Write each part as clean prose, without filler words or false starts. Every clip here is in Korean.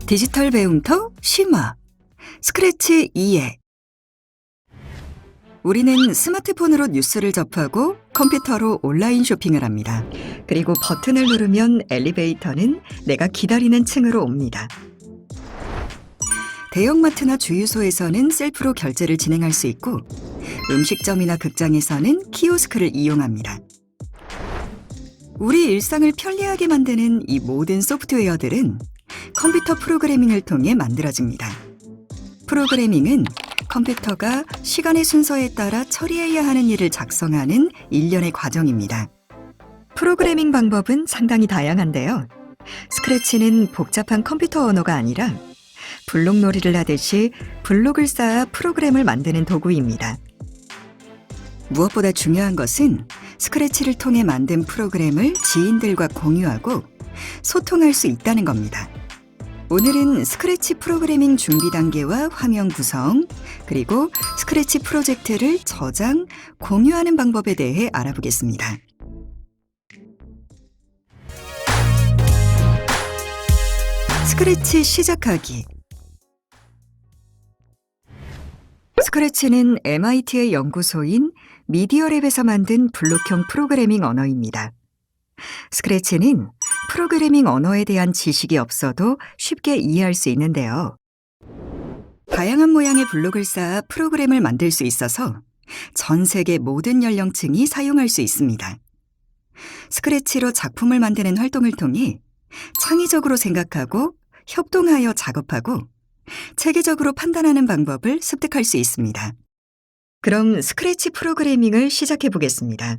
디지털 배움터 심화 스크래치 2회. 우리는 스마트폰으로 뉴스를 접하고 컴퓨터로 온라인 쇼핑을 합니다. 그리고 버튼을 누르면 엘리베이터는 내가 기다리는 층으로 옵니다. 대형마트나 주유소에서는 셀프로 결제를 진행할 수 있고 음식점이나 극장에서는 키오스크를 이용합니다. 우리 일상을 편리하게 만드는 이 모든 소프트웨어들은 컴퓨터 프로그래밍을 통해 만들어집니다. 프로그래밍은 컴퓨터가 시간의 순서에 따라 처리해야 하는 일을 작성하는 일련의 과정입니다. 프로그래밍 방법은 상당히 다양한데요. 스크래치는 복잡한 컴퓨터 언어가 아니라 블록놀이를 하듯이 블록을 쌓아 프로그램을 만드는 도구입니다. 무엇보다 중요한 것은 스크래치를 통해 만든 프로그램을 지인들과 공유하고 소통할 수 있다는 겁니다. 오늘은 스크래치 프로그래밍 준비 단계와 화면 구성, 그리고 스크래치 프로젝트를 저장, 공유하는 방법에 대해 알아보겠습니다. 스크래치 시작하기. 스크래치는 MIT의 연구소인 미디어랩에서 만든 블록형 프로그래밍 언어입니다. 스크래치는 프로그래밍 언어에 대한 지식이 없어도 쉽게 이해할 수 있는데요. 다양한 모양의 블록을 쌓아 프로그램을 만들 수 있어서 전 세계 모든 연령층이 사용할 수 있습니다. 스크래치로 작품을 만드는 활동을 통해 창의적으로 생각하고 협동하여 작업하고 체계적으로 판단하는 방법을 습득할 수 있습니다. 그럼 스크래치 프로그래밍을 시작해 보겠습니다.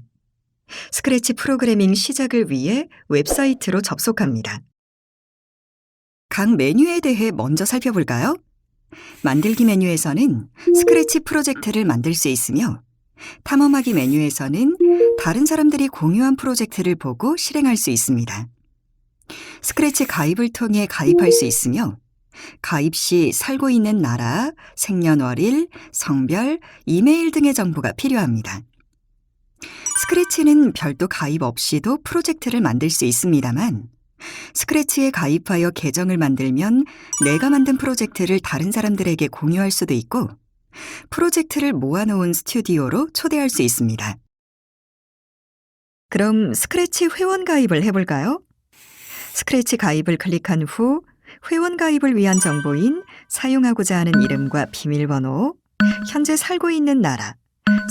스크래치 프로그래밍 시작을 위해 웹사이트로 접속합니다. 각 메뉴에 대해 먼저 살펴볼까요? 만들기 메뉴에서는 스크래치 프로젝트를 만들 수 있으며 탐험하기 메뉴에서는 다른 사람들이 공유한 프로젝트를 보고 실행할 수 있습니다. 스크래치 가입을 통해 가입할 수 있으며 가입 시 살고 있는 나라, 생년월일, 성별, 이메일 등의 정보가 필요합니다. 스크래치는 별도 가입 없이도 프로젝트를 만들 수 있습니다만 스크래치에 가입하여 계정을 만들면 내가 만든 프로젝트를 다른 사람들에게 공유할 수도 있고 프로젝트를 모아놓은 스튜디오로 초대할 수 있습니다. 그럼 스크래치 회원 가입을 해볼까요? 스크래치 가입을 클릭한 후 회원 가입을 위한 정보인 사용하고자 하는 이름과 비밀번호, 현재 살고 있는 나라,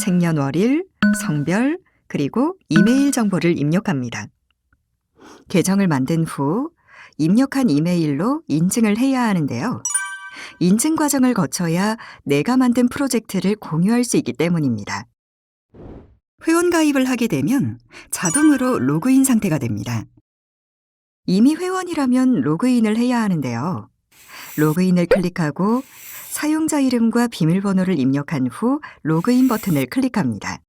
생년월일, 성별, 그리고 이메일 정보를 입력합니다. 계정을 만든 후 입력한 이메일로 인증을 해야 하는데요. 인증 과정을 거쳐야 내가 만든 프로젝트를 공유할 수 있기 때문입니다. 회원 가입을 하게 되면 자동으로 로그인 상태가 됩니다. 이미 회원이라면 로그인을 해야 하는데요. 로그인을 클릭하고 사용자 이름과 비밀번호를 입력한 후 로그인 버튼을 클릭합니다.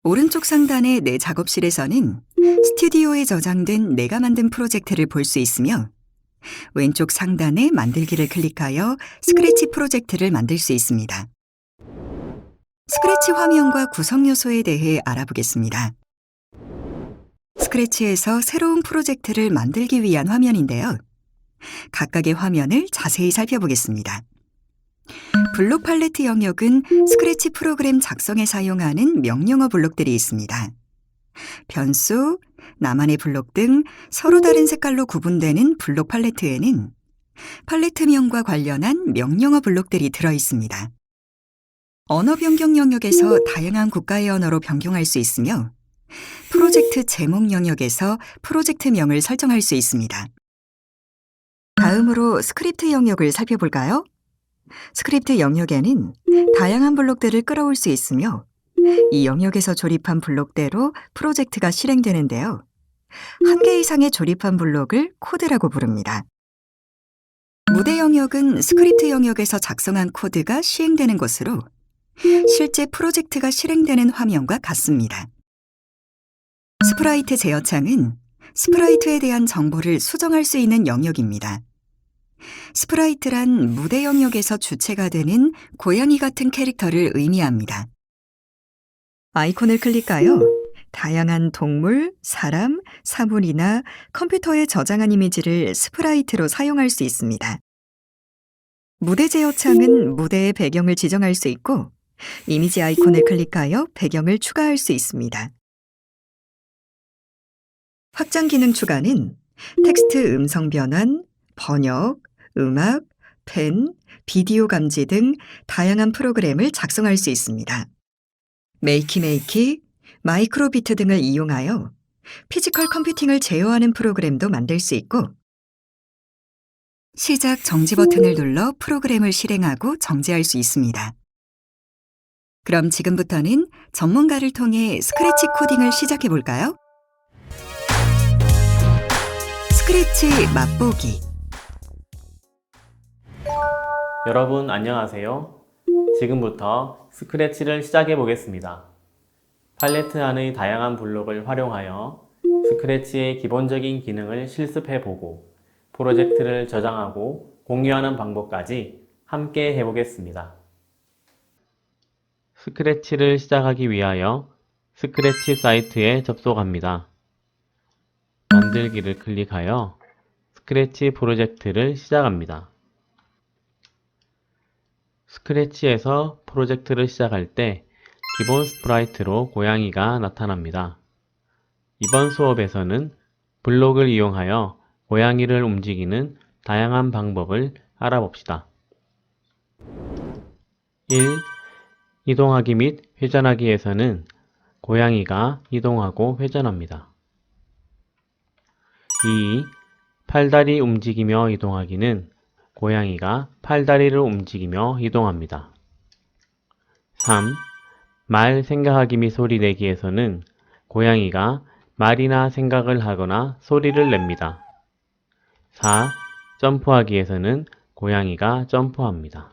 오른쪽 상단의 내 작업실에서는 스튜디오에 저장된 내가 만든 프로젝트를 볼 수 있으며 왼쪽 상단의 만들기를 클릭하여 스크래치 프로젝트를 만들 수 있습니다. 스크래치 화면과 구성 요소에 대해 알아보겠습니다. 스크래치에서 새로운 프로젝트를 만들기 위한 화면인데요. 각각의 화면을 자세히 살펴보겠습니다. 블록 팔레트 영역은 스크래치 프로그램 작성에 사용하는 명령어 블록들이 있습니다. 변수, 나만의 블록 등 서로 다른 색깔로 구분되는 블록 팔레트에는 팔레트명과 관련한 명령어 블록들이 들어있습니다. 언어 변경 영역에서 다양한 국가의 언어로 변경할 수 있으며 프로젝트 제목 영역에서 프로젝트명을 설정할 수 있습니다. 다음으로 스크립트 영역을 살펴볼까요? 스크립트 영역에는 다양한 블록들을 끌어올 수 있으며 이 영역에서 조립한 블록대로 프로젝트가 실행되는데요. 한 개 이상의 조립한 블록을 코드라고 부릅니다. 무대 영역은 스크립트 영역에서 작성한 코드가 시행되는 곳으로 실제 프로젝트가 실행되는 화면과 같습니다. 스프라이트 제어창은 스프라이트에 대한 정보를 수정할 수 있는 영역입니다. 스프라이트란 무대 영역에서 주체가 되는 고양이 같은 캐릭터를 의미합니다. 아이콘을 클릭하여 다양한 동물, 사람, 사물이나 컴퓨터에 저장한 이미지를 스프라이트로 사용할 수 있습니다. 무대 제어 창은 무대의 배경을 지정할 수 있고 이미지 아이콘을 클릭하여 배경을 추가할 수 있습니다. 확장 기능 추가는 텍스트 음성 변환, 번역, 음악, 펜, 비디오 감지 등 다양한 프로그램을 작성할 수 있습니다. 메이키메이키, 마이크로비트 등을 이용하여 피지컬 컴퓨팅을 제어하는 프로그램도 만들 수 있고 시작 정지 버튼을 눌러 프로그램을 실행하고 정지할 수 있습니다. 그럼 지금부터는 전문가를 통해 스크래치 코딩을 시작해 볼까요? 스크래치 맛보기. 여러분 안녕하세요. 지금부터 스크래치를 시작해 보겠습니다. 팔레트 안의 다양한 블록을 활용하여 스크래치의 기본적인 기능을 실습해 보고 프로젝트를 저장하고 공유하는 방법까지 함께 해보겠습니다. 스크래치를 시작하기 위하여 스크래치 사이트에 접속합니다. 만들기를 클릭하여 스크래치 프로젝트를 시작합니다. 스크래치에서 프로젝트를 시작할 때 기본 스프라이트로 고양이가 나타납니다. 이번 수업에서는 블록을 이용하여 고양이를 움직이는 다양한 방법을 알아봅시다. 1. 이동하기 및 회전하기에서는 고양이가 이동하고 회전합니다. 2. 팔다리 움직이며 이동하기는 고양이가 팔다리를 움직이며 이동합니다. 3. 말 생각하기 및 소리 내기에서는 고양이가 말이나 생각을 하거나 소리를 냅니다. 4. 점프하기에서는 고양이가 점프합니다.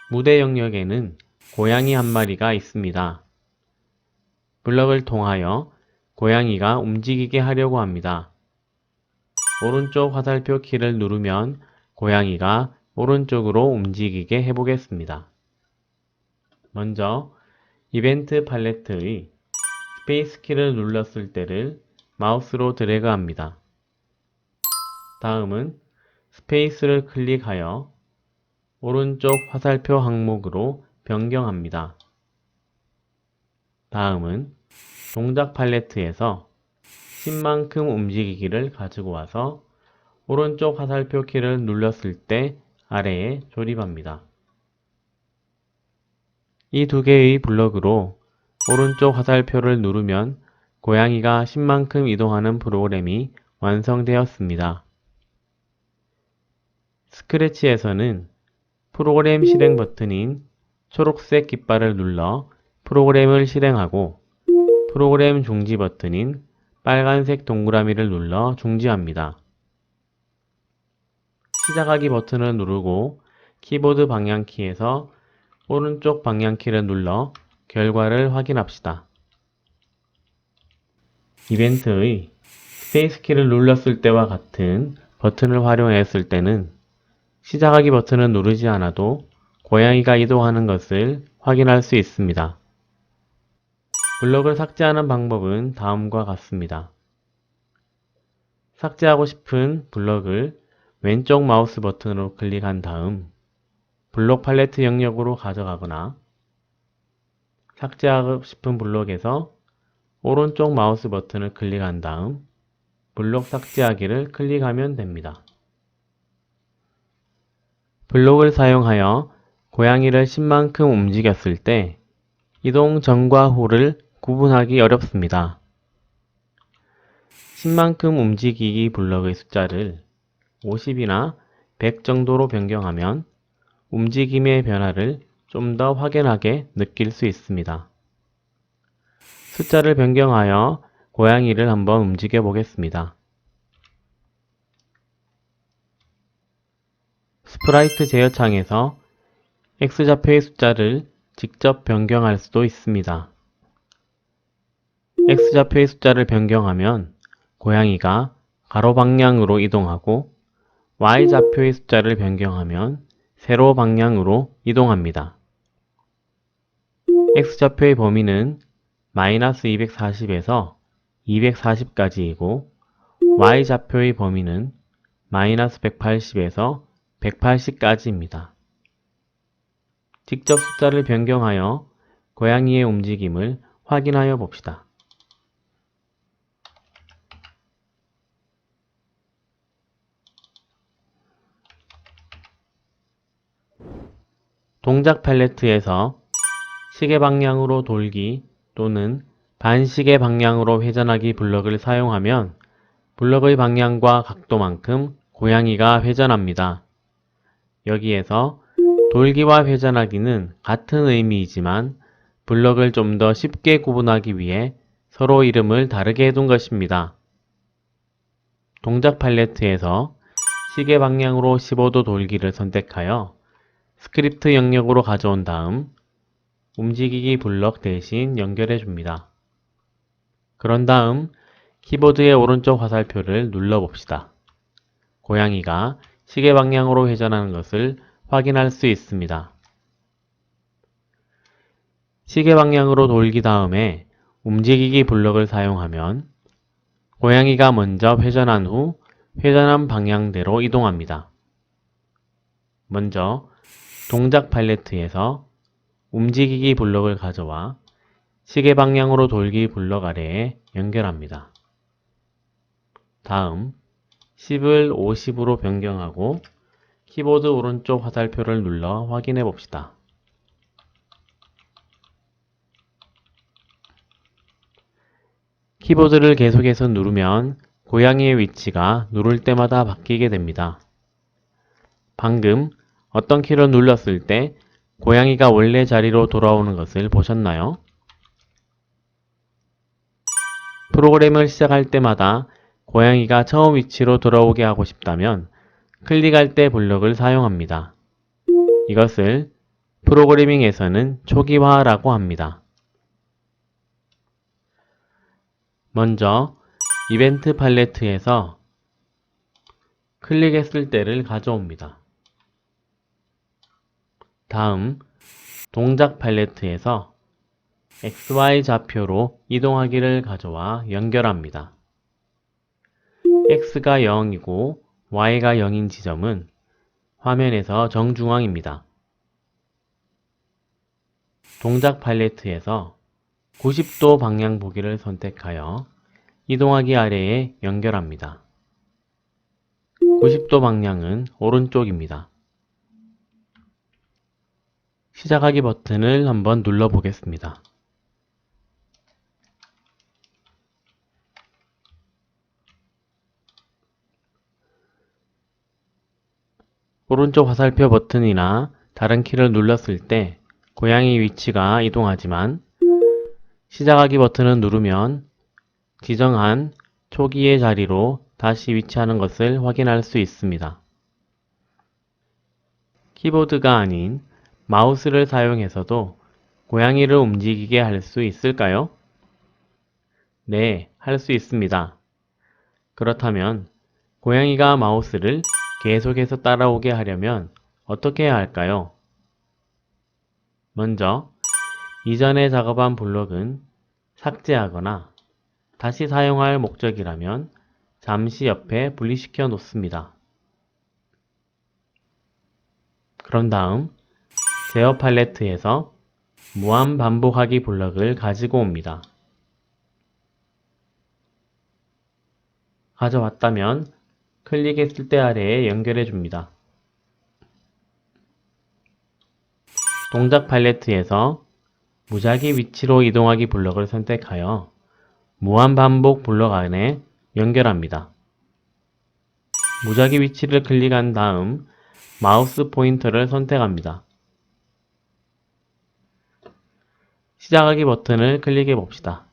무대 영역에는 고양이 한 마리가 있습니다. 블럭을 통하여 고양이가 움직이게 하려고 합니다. 오른쪽 화살표 키를 누르면 고양이가 오른쪽으로 움직이게 해보겠습니다. 먼저 이벤트 팔레트의 스페이스 키를 눌렀을 때를 마우스로 드래그합니다. 다음은 스페이스를 클릭하여 오른쪽 화살표 항목으로 변경합니다. 다음은 동작 팔레트에서 신만큼 움직이기를 가지고 와서 오른쪽 화살표 키를 눌렀을 때 아래에 조립합니다. 이 두 개의 블럭으로 오른쪽 화살표를 누르면 고양이가 10만큼 이동하는 프로그램이 완성되었습니다. 스크래치에서는 프로그램 실행 버튼인 초록색 깃발을 눌러 프로그램을 실행하고 프로그램 중지 버튼인 빨간색 동그라미를 눌러 중지합니다. 시작하기 버튼을 누르고 키보드 방향키에서 오른쪽 방향키를 눌러 결과를 확인합시다. 이벤트의 스페이스 키를 눌렀을 때와 같은 버튼을 활용했을 때는 시작하기 버튼을 누르지 않아도 고양이가 이동하는 것을 확인할 수 있습니다. 블럭을 삭제하는 방법은 다음과 같습니다. 삭제하고 싶은 블럭을 왼쪽 마우스 버튼으로 클릭한 다음 블록 팔레트 영역으로 가져가거나 삭제하고 싶은 블록에서 오른쪽 마우스 버튼을 클릭한 다음 블록 삭제하기를 클릭하면 됩니다. 블록을 사용하여 고양이를 10만큼 움직였을 때 이동 전과 후를 구분하기 어렵습니다. 10만큼 움직이기 블럭의 숫자를 50이나 100 정도로 변경하면 움직임의 변화를 좀 더 확연하게 느낄 수 있습니다. 숫자를 변경하여 고양이를 한번 움직여 보겠습니다. 스프라이트 제어 창에서 X좌표의 숫자를 직접 변경할 수도 있습니다. X좌표의 숫자를 변경하면 고양이가 가로 방향으로 이동하고 Y좌표의 숫자를 변경하면 세로 방향으로 이동합니다. X좌표의 범위는 마이너스 240에서 240까지이고 Y좌표의 범위는 마이너스 180에서 180까지입니다. 직접 숫자를 변경하여 고양이의 움직임을 확인하여 봅시다. 동작 팔레트에서 시계 방향으로 돌기 또는 반시계 방향으로 회전하기 블럭을 사용하면 블럭의 방향과 각도만큼 고양이가 회전합니다. 여기에서 돌기와 회전하기는 같은 의미이지만 블럭을 좀 더 쉽게 구분하기 위해 서로 이름을 다르게 해둔 것입니다. 동작 팔레트에서 시계 방향으로 15도 돌기를 선택하여 스크립트 영역으로 가져온 다음 움직이기 블럭 대신 연결해 줍니다. 그런 다음 키보드의 오른쪽 화살표를 눌러 봅시다. 고양이가 시계 방향으로 회전하는 것을 확인할 수 있습니다. 시계 방향으로 돌기 다음에 움직이기 블럭을 사용하면 고양이가 먼저 회전한 후 회전한 방향대로 이동합니다. 먼저 동작 팔레트에서 움직이기 블럭을 가져와 시계 방향으로 돌기 블럭 아래에 연결합니다. 다음 10을 50으로 변경하고 키보드 오른쪽 화살표를 눌러 확인해 봅시다. 키보드를 계속해서 누르면 고양이의 위치가 누를 때마다 바뀌게 됩니다. 방금 어떤 키를 눌렀을 때 고양이가 원래 자리로 돌아오는 것을 보셨나요? 프로그램을 시작할 때마다 고양이가 처음 위치로 돌아오게 하고 싶다면 클릭할 때 블럭을 사용합니다. 이것을 프로그래밍에서는 초기화라고 합니다. 먼저 이벤트 팔레트에서 클릭했을 때를 가져옵니다. 다음 동작 팔레트에서 XY 좌표로 이동하기를 가져와 연결합니다. X가 0이고 Y가 0인 지점은 화면에서 정중앙입니다. 동작 팔레트에서 90도 방향 보기를 선택하여 이동하기 아래에 연결합니다. 90도 방향은 오른쪽입니다. 시작하기 버튼을 한번 눌러 보겠습니다. 오른쪽 화살표 버튼이나 다른 키를 눌렀을 때 고양이 위치가 이동하지만 시작하기 버튼을 누르면 지정한 초기의 자리로 다시 위치하는 것을 확인할 수 있습니다. 키보드가 아닌 마우스를 사용해서도 고양이를 움직이게 할 수 있을까요? 네, 할 수 있습니다. 그렇다면 고양이가 마우스를 계속해서 따라오게 하려면 어떻게 해야 할까요? 먼저 이전에 작업한 블록은 삭제하거나 다시 사용할 목적이라면 잠시 옆에 분리시켜 놓습니다. 그런 다음 제어 팔레트에서 무한 반복하기 블럭을 가지고 옵니다. 가져왔다면 클릭했을 때 아래에 연결해 줍니다. 동작 팔레트에서 무작위 위치로 이동하기 블럭을 선택하여 무한 반복 블럭 안에 연결합니다. 무작위 위치를 클릭한 다음 마우스 포인터를 선택합니다. 시작하기 버튼을 클릭해 봅시다.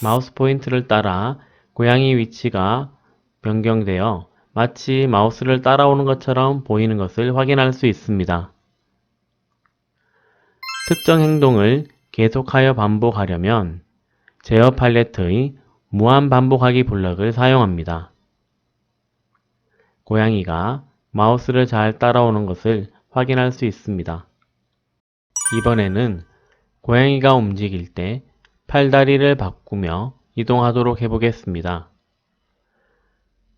마우스 포인트를 따라 고양이 위치가 변경되어 마치 마우스를 따라오는 것처럼 보이는 것을 확인할 수 있습니다. 특정 행동을 계속하여 반복하려면 제어 팔레트의 무한 반복하기 블럭을 사용합니다. 고양이가 마우스를 잘 따라오는 것을 확인할 수 있습니다. 이번에는 고양이가 움직일 때 팔다리를 바꾸며 이동하도록 해보겠습니다.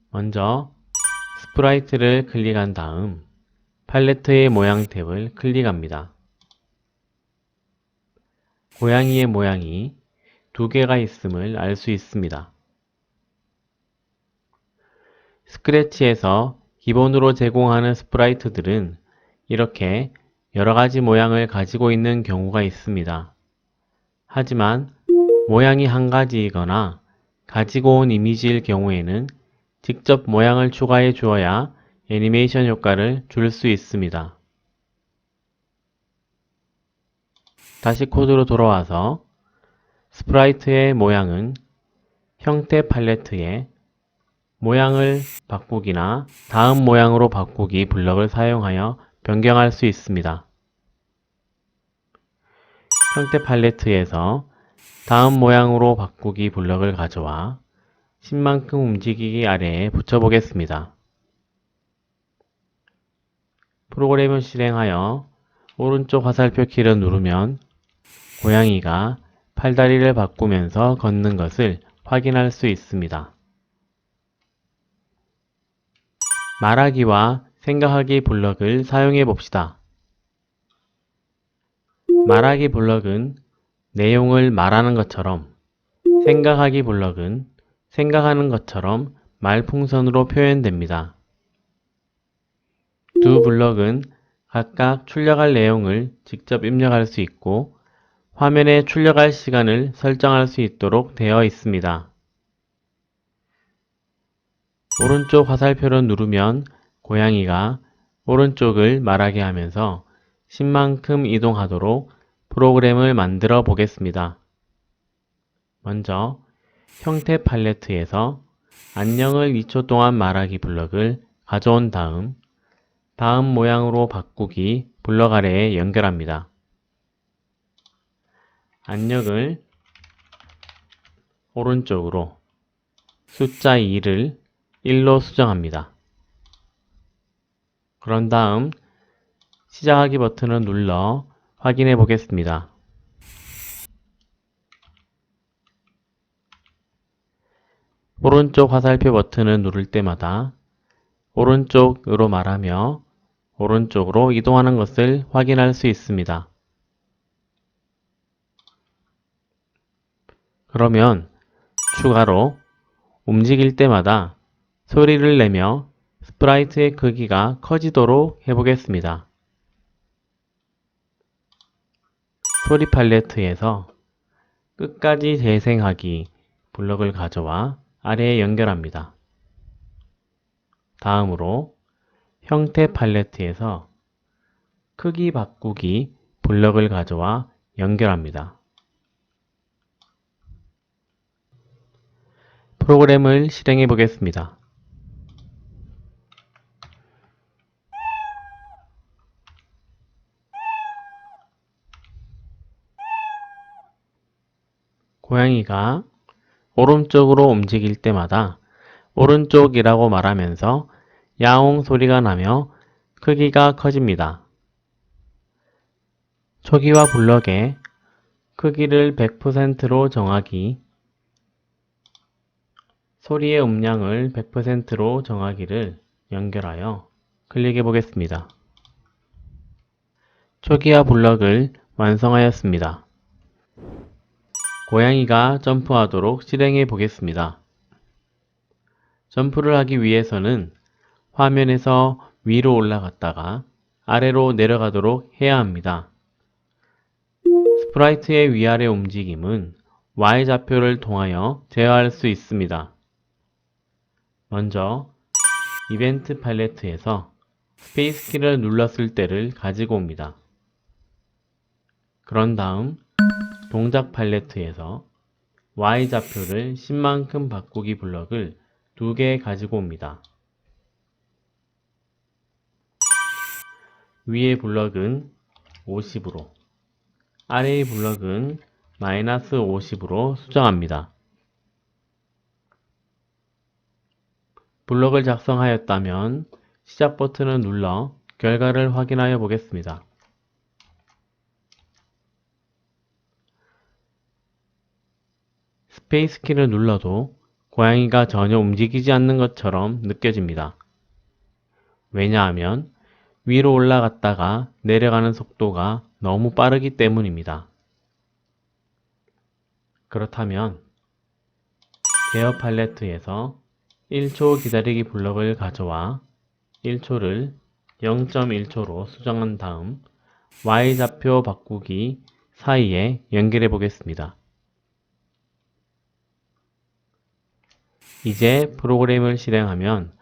먼저 스프라이트를 클릭한 다음 팔레트의 모양 탭을 클릭합니다. 고양이의 모양이 두 개가 있음을 알 수 있습니다. 스크래치에서 기본으로 제공하는 스프라이트들은 이렇게 여러 가지 모양을 가지고 있는 경우가 있습니다. 하지만 모양이 한 가지이거나 가지고 온 이미지일 경우에는 직접 모양을 추가해 주어야 애니메이션 효과를 줄 수 있습니다. 다시 코드로 돌아와서 스프라이트의 모양은 형태 팔레트에 모양을 바꾸기나 다음 모양으로 바꾸기 블럭을 사용하여 변경할 수 있습니다. 형태 팔레트에서 다음 모양으로 바꾸기 블럭을 가져와 신만큼 움직이기 아래에 붙여보겠습니다. 프로그램을 실행하여 오른쪽 화살표 키를 누르면 고양이가 팔다리를 바꾸면서 걷는 것을 확인할 수 있습니다. 말하기와 생각하기 블럭을 사용해 봅시다. 말하기 블럭은 내용을 말하는 것처럼, 생각하기 블럭은 생각하는 것처럼 말풍선으로 표현됩니다. 두 블럭은 각각 출력할 내용을 직접 입력할 수 있고 화면에 출력할 시간을 설정할 수 있도록 되어 있습니다. 오른쪽 화살표를 누르면 고양이가 오른쪽을 말하게 하면서 10만큼 이동하도록 프로그램을 만들어 보겠습니다. 먼저 형태 팔레트에서 안녕을 2초 동안 말하기 블럭을 가져온 다음 모양으로 바꾸기 블럭 아래에 연결합니다. 안녕을 오른쪽으로 숫자 2를 1로 수정합니다. 그런 다음 시작하기 버튼을 눌러 확인해 보겠습니다. 오른쪽 화살표 버튼을 누를 때마다 오른쪽으로 말하며 오른쪽으로 이동하는 것을 확인할 수 있습니다. 그러면 추가로 움직일 때마다 소리를 내며 스프라이트의 크기가 커지도록 해보겠습니다. 소리 팔레트에서 끝까지 재생하기 블럭을 가져와 아래에 연결합니다. 다음으로 형태 팔레트에서 크기 바꾸기 블럭을 가져와 연결합니다. 프로그램을 실행해 보겠습니다. 고양이가 오른쪽으로 움직일 때마다 오른쪽이라고 말하면서 야옹 소리가 나며 크기가 커집니다. 초기화 블럭에 크기를 100%로 정하기, 소리의 음량을 100%로 정하기를 연결하여 클릭해 보겠습니다. 초기화 블럭을 완성하였습니다. 고양이가 점프하도록 실행해 보겠습니다. 점프를 하기 위해서는 화면에서 위로 올라갔다가 아래로 내려가도록 해야 합니다. 스프라이트의 위아래 움직임은 Y좌표를 통하여 제어할 수 있습니다. 먼저 이벤트 팔레트에서 스페이스 키를 눌렀을 때를 가지고 옵니다. 그런 다음 동작 팔레트에서 Y좌표를 10만큼 바꾸기 블럭을 2개 가지고 옵니다. 위의 블럭은 50으로, 아래의 블럭은 마이너스 50으로 수정합니다. 블럭을 작성하였다면 시작 버튼을 눌러 결과를 확인하여 보겠습니다. 스페이스 키를 눌러도 고양이가 전혀 움직이지 않는 것처럼 느껴집니다. 왜냐하면 위로 올라갔다가 내려가는 속도가 너무 빠르기 때문입니다. 그렇다면 제어 팔레트에서 1초 기다리기 블럭을 가져와 1초를 0.1초로 수정한 다음 Y좌표 바꾸기 사이에 연결해 보겠습니다. 이제 프로그램을 실행하면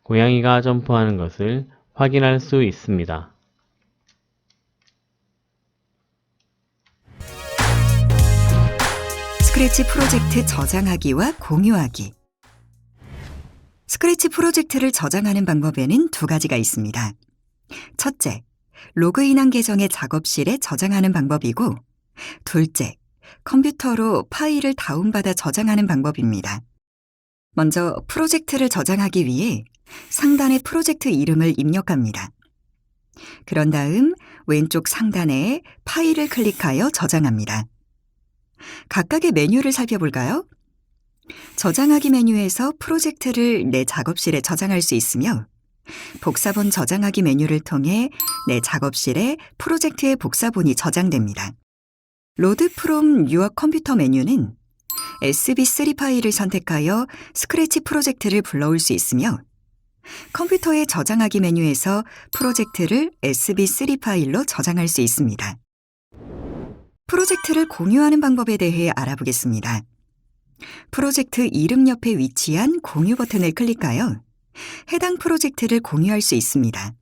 고양이가 점프하는 것을 확인할 수 있습니다. 스크래치 프로젝트 저장하기와 공유하기. 스크래치 프로젝트를 저장하는 방법에는 두 가지가 있습니다. 첫째, 로그인한 계정의 작업실에 저장하는 방법이고, 둘째, 컴퓨터로 파일을 다운받아 저장하는 방법입니다. 먼저 프로젝트를 저장하기 위해 상단에 프로젝트 이름을 입력합니다. 그런 다음 왼쪽 상단에 파일을 클릭하여 저장합니다. 각각의 메뉴를 살펴볼까요? 저장하기 메뉴에서 프로젝트를 내 작업실에 저장할 수 있으며 복사본 저장하기 메뉴를 통해 내 작업실에 프로젝트의 복사본이 저장됩니다. Load from your computer 메뉴는 SB3 파일을 선택하여 스크래치 프로젝트를 불러올 수 있으며 컴퓨터의 저장하기 메뉴에서 프로젝트를 SB3 파일로 저장할 수 있습니다. 프로젝트를 공유하는 방법에 대해 알아보겠습니다. 프로젝트 이름 옆에 위치한 공유 버튼을 클릭하여 해당 프로젝트를 공유할 수 있습니다.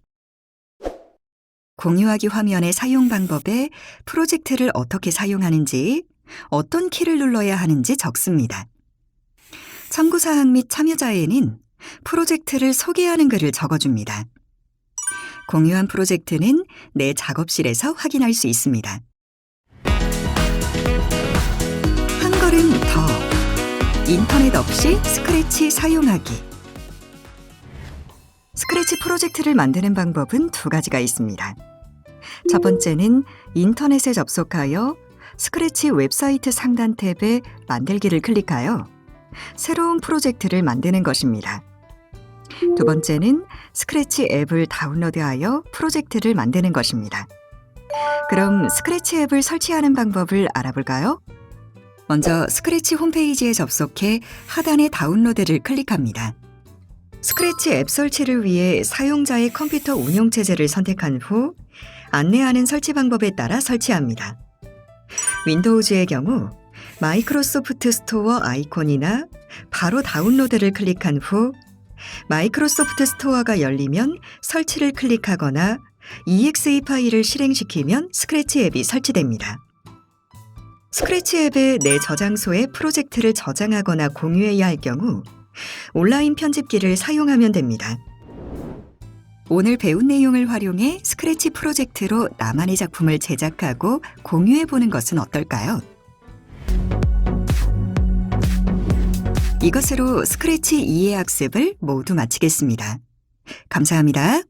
공유하기 화면의 사용 방법에 프로젝트를 어떻게 사용하는지, 어떤 키를 눌러야 하는지 적습니다. 참고사항 및 참여자에는 프로젝트를 소개하는 글을 적어줍니다. 공유한 프로젝트는 내 작업실에서 확인할 수 있습니다. 한 걸음 더 인터넷 없이 스크래치 사용하기. 스크래치 프로젝트를 만드는 방법은 두 가지가 있습니다. 첫 번째는 인터넷에 접속하여 스크래치 웹사이트 상단 탭에 만들기를 클릭하여 새로운 프로젝트를 만드는 것입니다. 두 번째는 스크래치 앱을 다운로드하여 프로젝트를 만드는 것입니다. 그럼 스크래치 앱을 설치하는 방법을 알아볼까요? 먼저 스크래치 홈페이지에 접속해 하단의 다운로드를 클릭합니다. 스크래치 앱 설치를 위해 사용자의 컴퓨터 운영체제를 선택한 후 안내하는 설치 방법에 따라 설치합니다. 윈도우즈의 경우 마이크로소프트 스토어 아이콘이나 바로 다운로드를 클릭한 후 마이크로소프트 스토어가 열리면 설치를 클릭하거나 EXE 파일을 실행시키면 스크래치 앱이 설치됩니다. 스크래치 앱에 내 저장소에 프로젝트를 저장하거나 공유해야 할 경우 온라인 편집기를 사용하면 됩니다. 오늘 배운 내용을 활용해 스크래치 프로젝트로 나만의 작품을 제작하고 공유해보는 것은 어떨까요? 이것으로 스크래치 이해 학습을 모두 마치겠습니다. 감사합니다.